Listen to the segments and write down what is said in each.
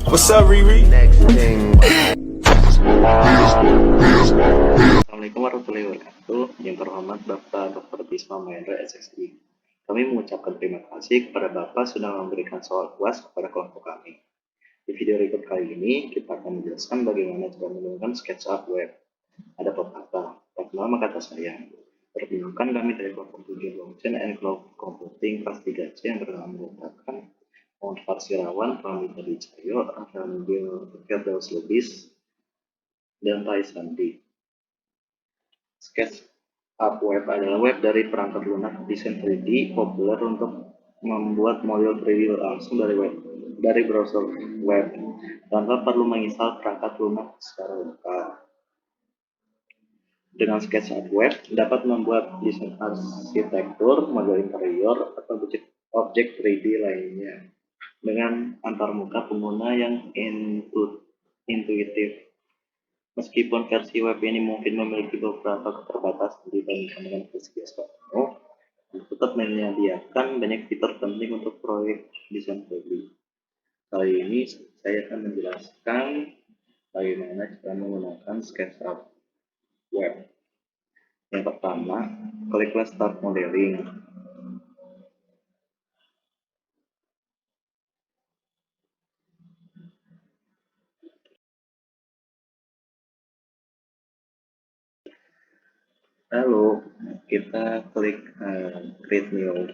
What's up, Riri? Next thing. Assalamualaikum warahmatullahi wabarakatuh. Yang terhormat Bapak Dr. Bisma Mahendra SSI. Kami mengucapkan terima kasih kepada Bapak sudah memberikan soal puas kepada kelompok kami. Di video record kali ini, kita akan menjelaskan bagaimana cara menggunakan SketchUp web. Ada pepatah, tak kenal maka tak sayang. Perkenalkan kami dari kelompok 7 Blockchain and Cloud Computing kelas 3C yang bernama menggunakan Muhammad Farsirawan, Pramita Dicayo, Alhamdul Firdaus Lubis, dan Rai Sandi. SketchUp web adalah web dari perangkat lunak desain 3D populer untuk membuat model 3D langsung dari browser web tanpa perlu menginstal perangkat lunak secara lokal. Dengan SketchUp web dapat membuat desain arsitektur, model interior, atau objek 3D lainnya dengan antarmuka pengguna yang intuitif. Meskipun versi web ini mungkin memiliki beberapa keterbatasan dibandingkan dengan versi desktop penuh, tetap menyediakan banyak fitur penting untuk proyek desain 3D. Kali ini saya akan menjelaskan bagaimana cara menggunakan SketchUp web. Yang pertama, kliklah Start Modeling. Lalu kita klik Create New.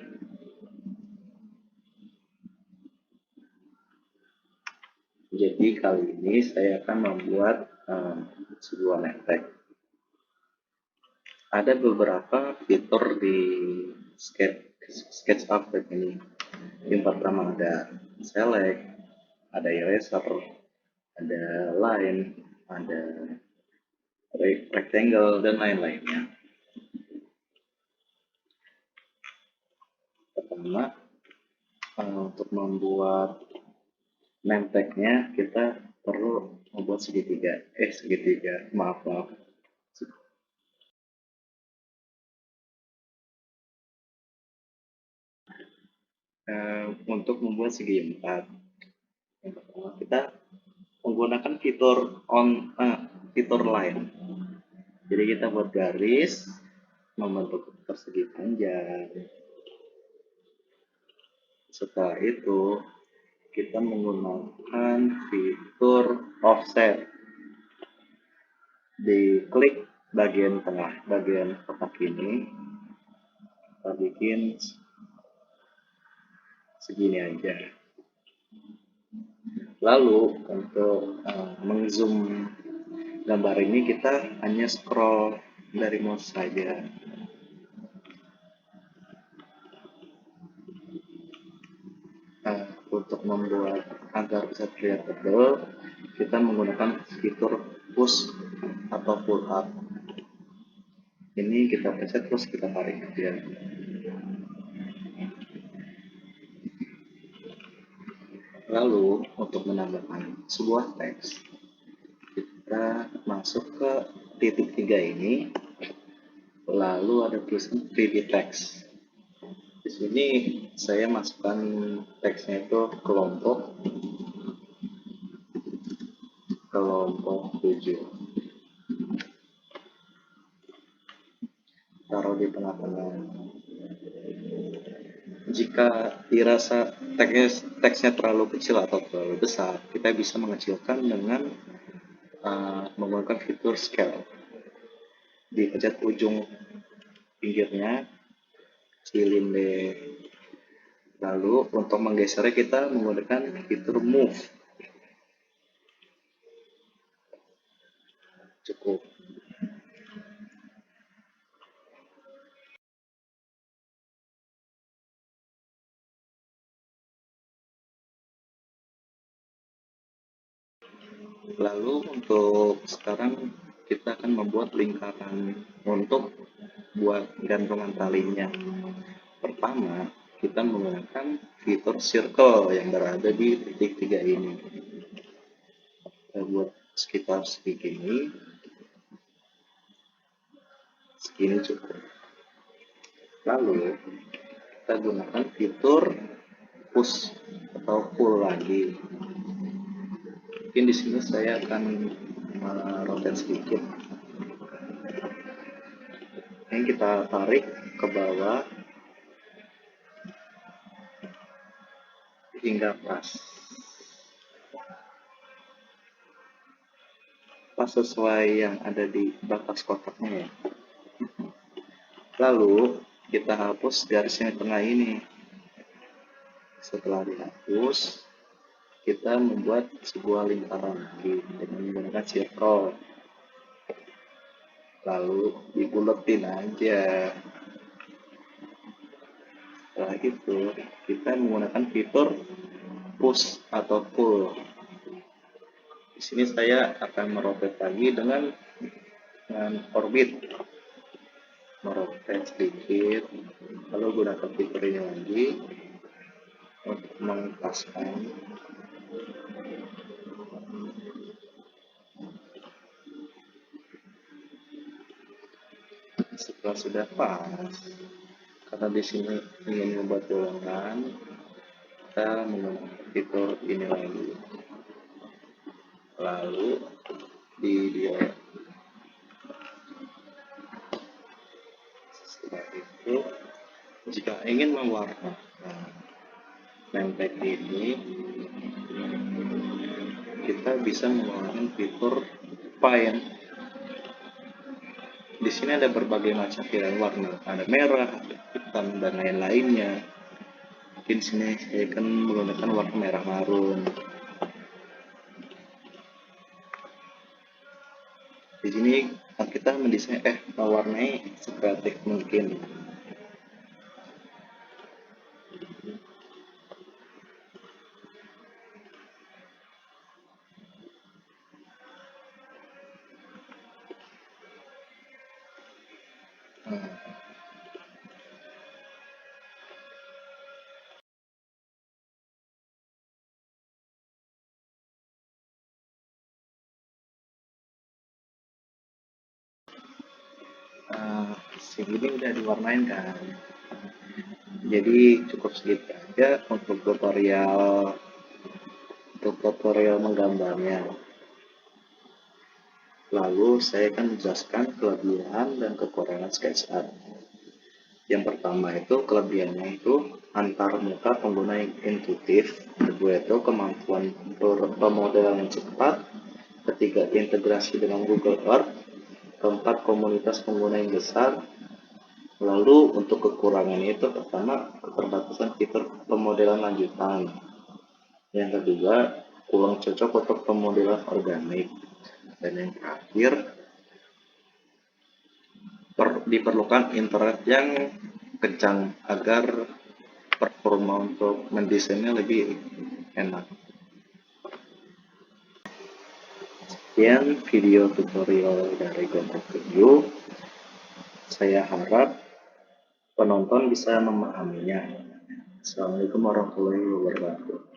Jadi kali ini saya akan membuat sebuah nemtek. Ada beberapa fitur di SketchUp web ini. Yang pertama ada Select, ada Eraser, ada Line, ada Rectangle, dan lain-lainnya. Pertama, untuk membuat nemteknya kita perlu membuat segitiga. Maaf. Untuk membuat segi 4, yang pertama kita menggunakan fitur line. Jadi kita buat garis, membentuk persegi panjang. Setelah itu kita menggunakan fitur offset. Diklik bagian tengah, bagian kotak ini, kita bikin segini aja. Lalu untuk mengzoom gambar ini kita hanya scroll dari mouse saja. Untuk membuat agar bisa terlihat tebal, kita menggunakan fitur push atau pull up. Ini kita pencet terus kita tarik aja. Lalu untuk menambahkan sebuah teks, kita masuk ke titik 3 ini, lalu ada tulisan 3D text. Di sini saya masukkan teksnya itu kelompok 7. Taruh di tengah-tengah. Jika dirasa teksnya terlalu kecil atau terlalu besar, kita bisa mengecilkan dengan menggunakan fitur scale. Dipencet ujung pinggirnya, kecilin deh. Lalu untuk menggesernya kita menggunakan fitur move. Cukup. Lalu untuk sekarang kita akan membuat lingkaran untuk buat gantungan talinya. Pertama, kita menggunakan fitur circle yang berada di titik 3 ini. Kita buat sekitar segini cukup. Lalu kita gunakan fitur push atau pull lagi. Mungkin di sini saya akan meroket sedikit. Ini kita tarik ke bawah hingga pas sesuai yang ada di batas kotaknya ya. Lalu kita hapus garis yang tengah ini. Setelah dihapus, kita membuat sebuah lingkaran lagi dengan menggunakan circle. Lalu dibuletin aja. Setelah itu kita menggunakan fitur push atau pull. Di sini saya akan meroket lagi dengan orbit, meroket sedikit, lalu gunakan fitur ini lagi untuk mengepaskan. Setelah sudah pas, karena di sini ingin membuat bolongan, kita menggunakan fitur ini lagi. Lalu dia setelah itu, jika ingin mewarnakan lempeng ini, kita bisa menggunakan fitur paint. Di sini ada berbagai macam pilihan warna, ada merah, hitam, dan lain-lainnya. Mungkin sini saya akan menggunakan warna merah marun. Di sini kita mendesain mewarnai sekreatif mungkin. Segini udah diwarnain kan, jadi cukup segitu aja untuk tutorial menggambarnya. Lalu saya akan menjelaskan kelebihan dan kekurangan SketchUp. Yang pertama itu kelebihannya itu antar muka pengguna yang intuitif, kedua itu kemampuan pemodelan yang cepat, ketiga integrasi dengan Google Earth, keempat komunitas pengguna yang besar. Lalu untuk kekurangannya itu pertama keterbatasan fitur pemodelan lanjutan, yang kedua kurang cocok untuk pemodelan organik, dan yang terakhir diperlukan internet yang kencang agar performa untuk mendesainnya lebih enak. Sekian video tutorial dari Gontrok Review. Saya harap penonton bisa memahaminya. Assalamualaikum warahmatullahi wabarakatuh.